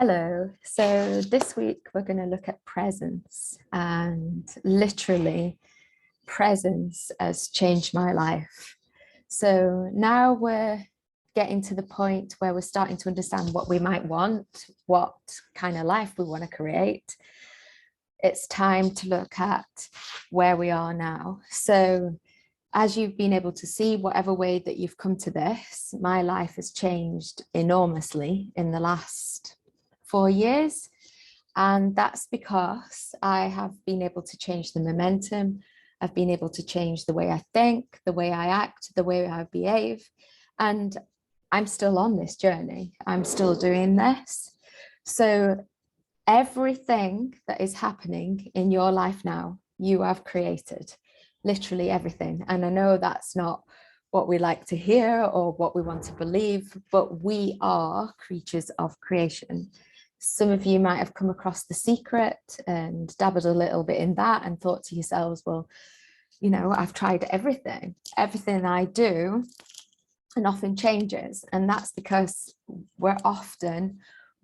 Hello. So this week we're going to look at presence, and literally presence has changed my life. So now we're getting to the point where we're starting to understand what we might want, what kind of life we want to create. It's time to look at where we are now. So as you've been able to see, whatever way that you've come to this, my life has changed enormously in the last 4 years. And that's because I have been able to change the momentum. I've been able to change the way I think, the way I act, the way I behave. And I'm still on this journey. I'm still doing this. So everything that is happening in your life now, you have created, literally everything. And I know that's not what we like to hear or what we want to believe, but we are creatures of creation. Some of you might have come across The Secret and dabbled a little bit in that and thought to yourselves, well, you know, I've tried everything I do, and nothing changes. And that's because we're often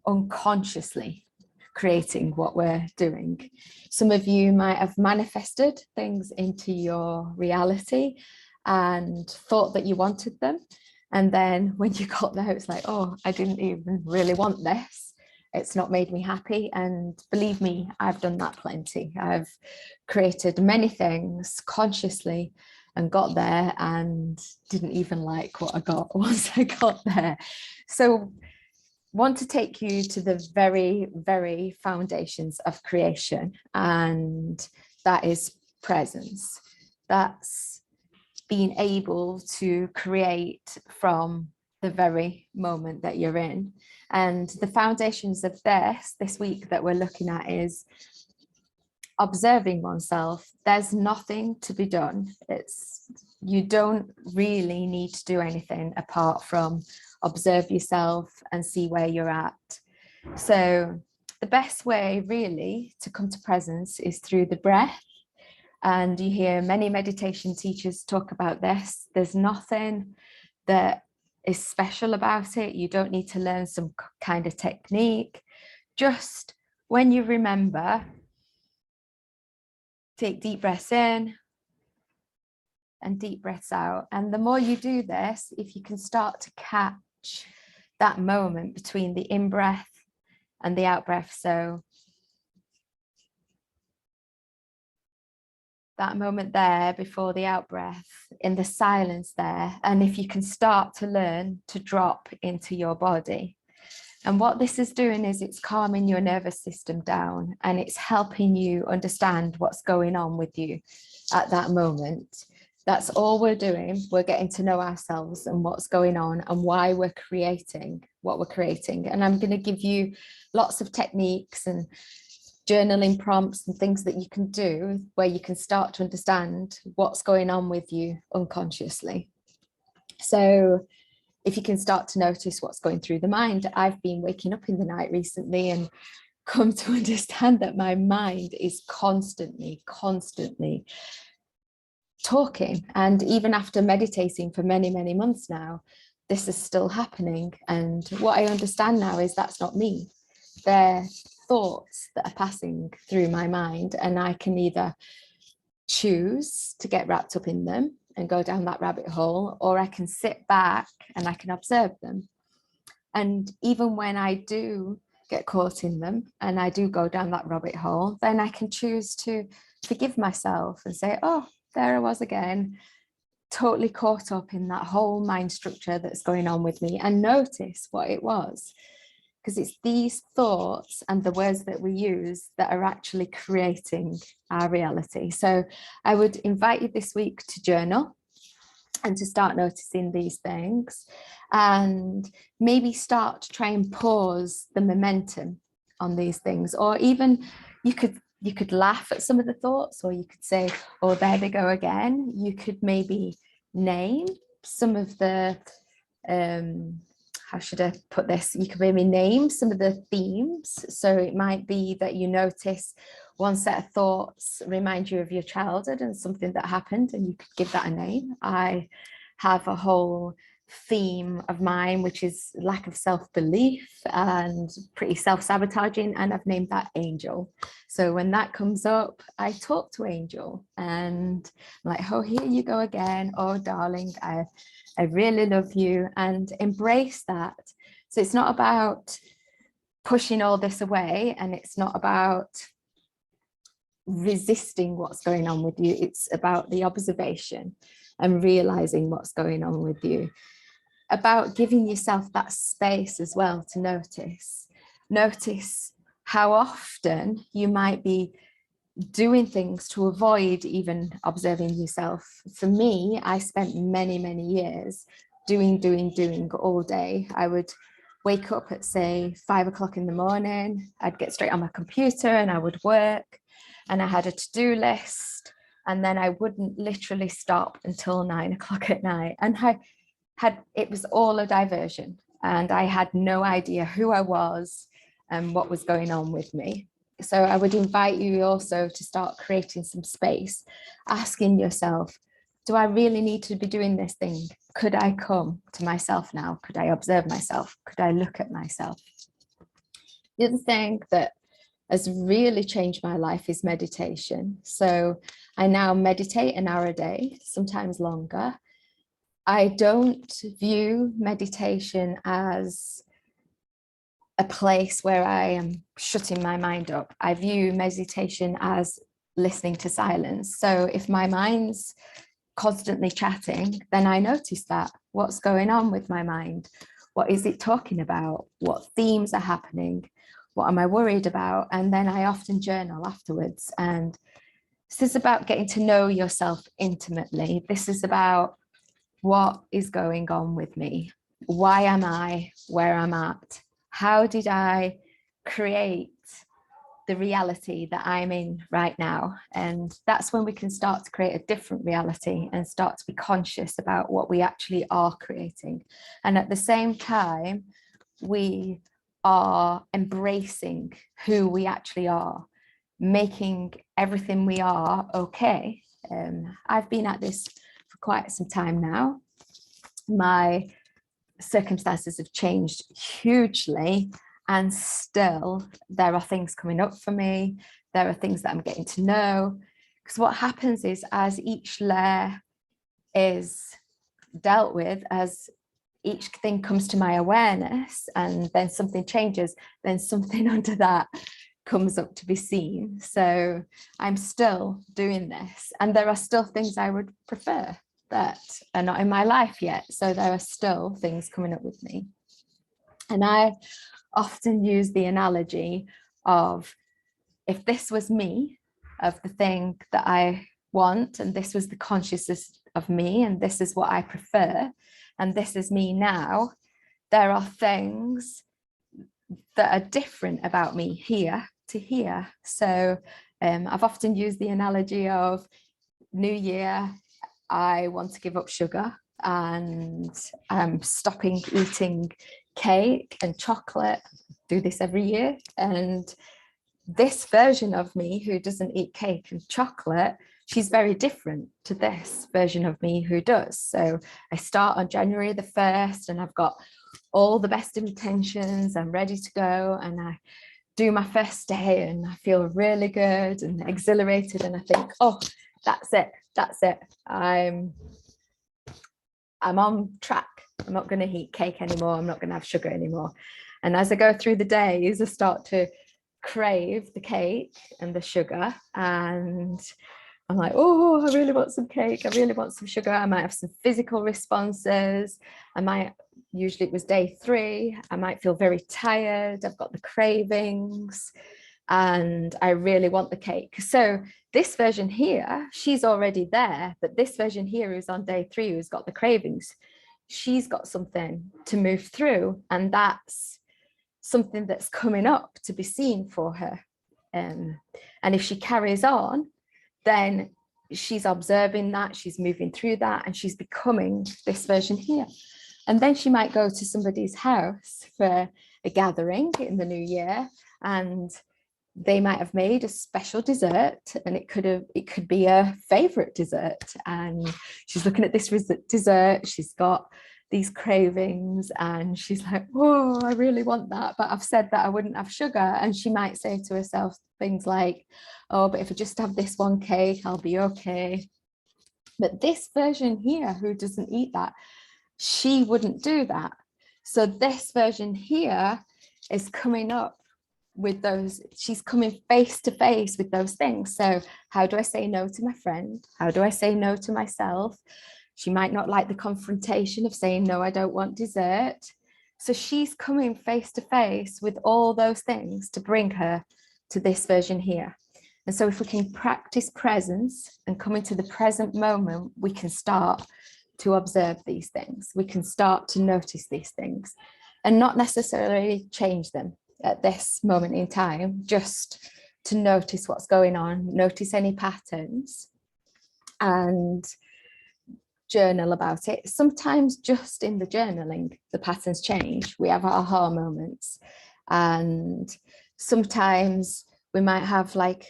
unconsciously creating what we're doing. Some of you might have manifested things into your reality and thought that you wanted them. And then when you got there, it's like, oh, I didn't even really want this. It's not made me happy. And believe me, I've done that plenty. I've created many things consciously and got there and didn't even like what I got once I got there. So want to take you to the very, very foundations of creation, and that is presence. That's being able to create from the very moment that you're in. And the foundations of this week that we're looking at is observing oneself. There's nothing to be done. You don't really need to do anything apart from observe yourself and see where you're at. So the best way really to come to presence is through the breath. And you hear many meditation teachers talk about this. There's nothing that is special about it. You don't need to learn some kind of technique. Just when you remember, take deep breaths in and deep breaths out. And the more you do this, if you can start to catch that moment between the in-breath and the out-breath. So that moment there before the out-breath, in the silence there. And if you can start to learn to drop into your body. And what this is doing is it's calming your nervous system down, and it's helping you understand what's going on with you at that moment. That's all we're doing. We're getting to know ourselves and what's going on and why we're creating what we're creating. And I'm going to give you lots of techniques and journaling prompts and things that you can do where you can start to understand what's going on with you unconsciously. So if you can start to notice what's going through the mind. I've been waking up in the night recently and come to understand that my mind is constantly talking. And even after meditating for many, many months now, this is still happening. And what I understand now is that's not me. They're thoughts that are passing through my mind, and I can either choose to get wrapped up in them and go down that rabbit hole, or I can sit back and I can observe them. And even when I do get caught in them and I do go down that rabbit hole, then I can choose to forgive myself and say, oh, there I was again, totally caught up in that whole mind structure that's going on with me, and notice what it was. Because it's these thoughts and the words that we use that are actually creating our reality. So I would invite you this week to journal and to start noticing these things, and maybe start to try and pause the momentum on these things. Or even you could laugh at some of the thoughts, or you could say, oh, there they go again. You could maybe name some of the how should I put this? You could maybe name some of the themes. So it might be that you notice one set of thoughts remind you of your childhood and something that happened, and you could give that a name. I have a whole theme of mine, which is lack of self-belief and pretty self-sabotaging, and I've named that Angel. So when that comes up, I talk to Angel and I'm like, oh, here you go again. Oh, darling, I really love you, and embrace that. So it's not about pushing all this away, and it's not about resisting what's going on with you. It's about the observation and realizing what's going on with you, about giving yourself that space as well to notice how often you might be doing things to avoid even observing yourself. For me, I spent many years doing all day. I would wake up at, say, 5 o'clock in the morning. I'd get straight on my computer and I would work, and I had a to-do list, and then I wouldn't literally stop until 9 o'clock at night. And it was all a diversion, and I had no idea who I was and what was going on with me. So I would invite you also to start creating some space, asking yourself, do I really need to be doing this thing? Could I come to myself now? Could I observe myself? Could I look at myself? The other thing that has really changed my life is meditation. So I now meditate an hour a day, sometimes longer. I don't view meditation as a place where I am shutting my mind up. I view meditation as listening to silence. So if my mind's constantly chatting, then I notice that. What's going on with my mind? What is it talking about? What themes are happening? What am I worried about? And then I often journal afterwards. And this is about getting to know yourself intimately. This is about what is going on with me? Why am I where I'm at? How did I create the reality that I'm in right now? And that's when we can start to create a different reality and start to be conscious about what we actually are creating. And at the same time, we are embracing who we actually are, making everything we are okay. I've been at this for quite some time now. My circumstances have changed hugely, and still there are things coming up for me. There are things that I'm getting to know, because what happens is, as each layer is dealt with, as each thing comes to my awareness, and then something changes, then something under that comes up to be seen. So I'm still doing this, and there are still things I would prefer that are not in my life yet. So there are still things coming up with me. And I often use the analogy of, if this was me, of the thing that I want, and this was the consciousness of me, and this is what I prefer, and this is me now, there are things that are different about me here to here. So I've often used the analogy of New Year, I want to give up sugar, and I'm stopping eating cake and chocolate. Do this every year. And this version of me who doesn't eat cake and chocolate, she's very different to this version of me who does. So I start on January the 1st, and I've got all the best intentions. I'm ready to go, and I do my first day, and I feel really good and exhilarated, and I think, oh, that's it. I'm on track. I'm not going to eat cake anymore. I'm not going to have sugar anymore. And as I go through the days, I start to crave the cake and the sugar, and I'm like, oh, I really want some cake. I really want some sugar. I might have some physical responses. Usually it was day 3. I might feel very tired. I've got the cravings, and I really want the cake. So this version here, she's already there, but this version here who's on day 3, who's got the cravings, she's got something to move through, and that's something that's coming up to be seen for her. And if she carries on, then she's observing that, she's moving through that, and she's becoming this version here. And then she might go to somebody's house for a gathering in the new year, and they might have made a special dessert, and it could be a favorite dessert, and she's looking at this dessert. She's got these cravings, and she's like, oh, I really want that, but I've said that I wouldn't have sugar. And she might say to herself things like, oh, but if I just have this one cake, I'll be okay. But this version here, who doesn't eat that, she wouldn't do that. So this version here is coming up with those, she's coming face to face with those things. So how do I say no to my friend? How do I say no to myself? She might not like the confrontation of saying, no, I don't want dessert. So she's coming face to face with all those things to bring her to this version here. And so if we can practice presence and come into the present moment, we can start to observe these things. We can start to notice these things and not necessarily change them at this moment in time, just to notice what's going on, notice any patterns, and journal about it. Sometimes just in the journaling, the patterns change. We have aha moments, and sometimes we might have like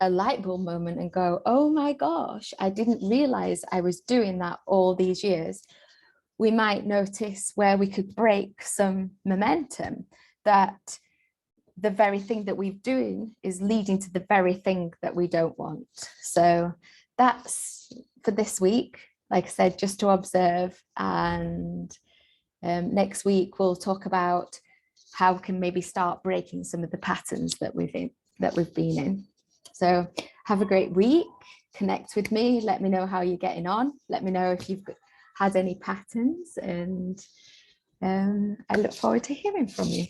a light bulb moment and go, oh my gosh, I didn't realize I was doing that all these years. We might notice where we could break some momentum, that the very thing that we're doing is leading to the very thing that we don't want. So that's for this week, like I said, just to observe. And next week we'll talk about how we can maybe start breaking some of the patterns that we've been in. So have a great week. Connect with me. Let me know how you're getting on. Let me know if you've had any patterns, and I look forward to hearing from you.